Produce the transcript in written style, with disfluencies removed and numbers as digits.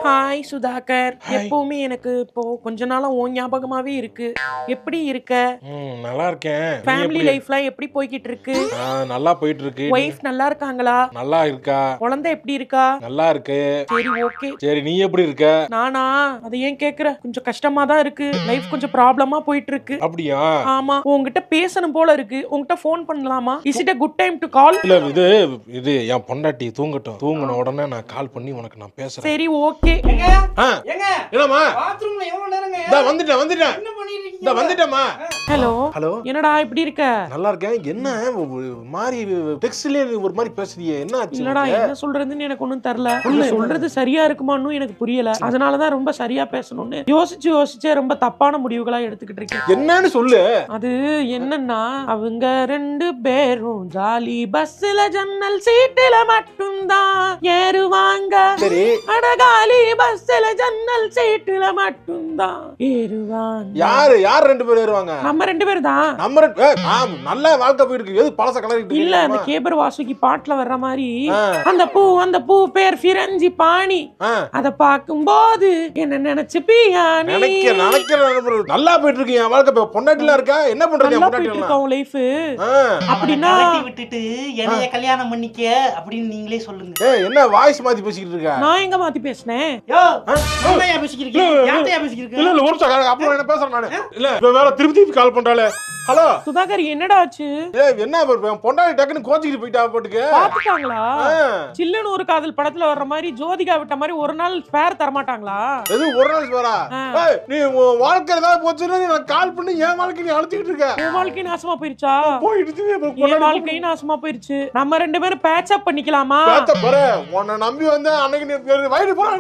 Hi Sudhakar. Hi. எப்பவுமே எனக்கு இப்போ கொஞ்ச நாளா உன் ஞாபகமாவே இருக்கு. எப்படி இருக்க? நல்லா இருக்கேன். நீ ஃபேமிலி எப்படி? லைஃப்லாம் எப்படி போய்கிட்டு இருக்கு? நல்லா போயிட்டு இருக்கு. ஒய்ஃப் நல்லா இருக்காங்களா? நல்லா இருக்கா? குழந்தை எப்படி இருக்கா? நல்லா இருக்கு. சரி, ஓகே. சரி, நீ எப்படி இருக்க? நானா? அதை ஏன் கேக்குற? கொஞ்சம் கஷ்டமா தான் இருக்கு. லைஃப் கொஞ்சம் ப்ராப்ளமா போயிட்டு இருக்கு. அப்படியா? ஆமா, உன்கிட்ட பேசணும் போல இருக்கு. உன்கிட்ட ஃபோன் பண்ணலாமா? Is it a good time to call? இல்ல, இது இது என் பொண்டாட்டி தூங்கட்டும். தூங்கின உடனே நான் கால் பண்ணி உனக்கு நான் பேசுறேன். சரி, ஓகே. என்னம்மா? பாத்ரூம்ல எவ்வளவு நேரங்க? இதா வந்துட்டேன். என்ன பண்ணிட்டு இருக்கீங்க? இதா வந்துட்டேம்மா. ஹலோ. ஹலோ. என்னடா இப்படி இருக்க? நல்லா இருக்கேன். என்ன ஒரு மாதிரி டெக்ஸ்ட்லயே ஒரு மாதிரி பேசுறியே, என்ன ஆச்சு? இல்லடா, என்ன சொல்றதுன்னு எனக்கு ஒண்ணும் தெரியல. நீ சொல்றது சரியா இருக்குமான்னு எனக்கு புரியல. அதனாலதான் ரொம்ப சரியா பேசணும்னு யோசிச்சே ரொம்ப தப்பான முடிவுகளா எடுத்துக்கிட்டு இருக்கேன். என்னன்னு சொல்லு. அது என்னன்னா, அவங்க ரெண்டு பேரும் ஜாலி பஸ்ல ஜன்னல் சீட்டுல மட்டும்தான் ஏறுவாங்க. சரி. அடகாலி பஸ்ல ஜன்னல் சீட்டுல மட்டும்தான் ஏறுவாங்க. யார் ரெண்டு பேரும் ஏறுவாங்க? நம்ம ரெண்டு பேரும் தான். நம்ம நல்ல வாழ்க்கை போயிருக்கு. எது பழச கலரிட்டு இல்ல, அந்த கேபர் வாசுகி பாட்டுல வர்ற மாதிரி அந்த பூ பேர் ஃபிரஞ்சி பாணி. அத பாக்கும்போது என்ன நினைச்சு பியானி. நினைக்கிறேன். நல்லா போயிட்டு இருக்கு என் வாழ்க்கை. பொண்டாட்டிலாம் இருக்கா? என்ன பண்றது என் பொண்டாட்டிலாம்? லைஃப் அப்படின்னா விட்டுட்டு என்னைய கல்யாணம் பண்ணிக்க அப்படின்னு நீங்களே சொல்லுங்க. என்ன வாய்ஸ் மாத்தி பேசிக்கிட்டு இருக்க? நான் எங்க மாத்தி பேசினேன்? யோ, என்னையா பேசிக்கிறீங்க? யார்கிட்டயா பேசிக்கிறீங்க? இல்ல ஒரு நிமிஷம், அப்புறம் என்ன பேசுறேன் நானு. இல்ல, இப்ப வேற திருப்பி கால் பண்றாளே. ஹலோ சுதாகர், என்னடா ஆச்சு? என்ன பொண்டாட்டி டக்குன்னு கோச்சிக்கிட்டு போயிட்டா போட்டுக்கு. பாத்துட்டாங்களா? சில்லுன்னு ஒரு காதல் படத்துல வர்ற மாதிரி ஜோதிகா விட்ட மாதிரி ஒரு நாள் ஸ்பேர் தர மாட்டாங்களா? எது ஒரு நாள் ஸ்பேரா? நீ உன் வாழ்க்கை ஏதாவது போச்சுன்னா நான் கால் பண்ணி என் வாழ்க்கை நீ அழுத்திக்கிட்டு இருக்க. உன் வாழ்க்கை நாசமா போயிருச்சா? போயிடுச்சு. என் வாழ்க்கையும் நாசமா போயிருச்சு. நம்ம ரெண்டு பேரும் பேட்ச் அப் பண்ணிக்கலாமா? உன்னை நம்பி வந்து அன்னைக்கு நீ வயிறு போற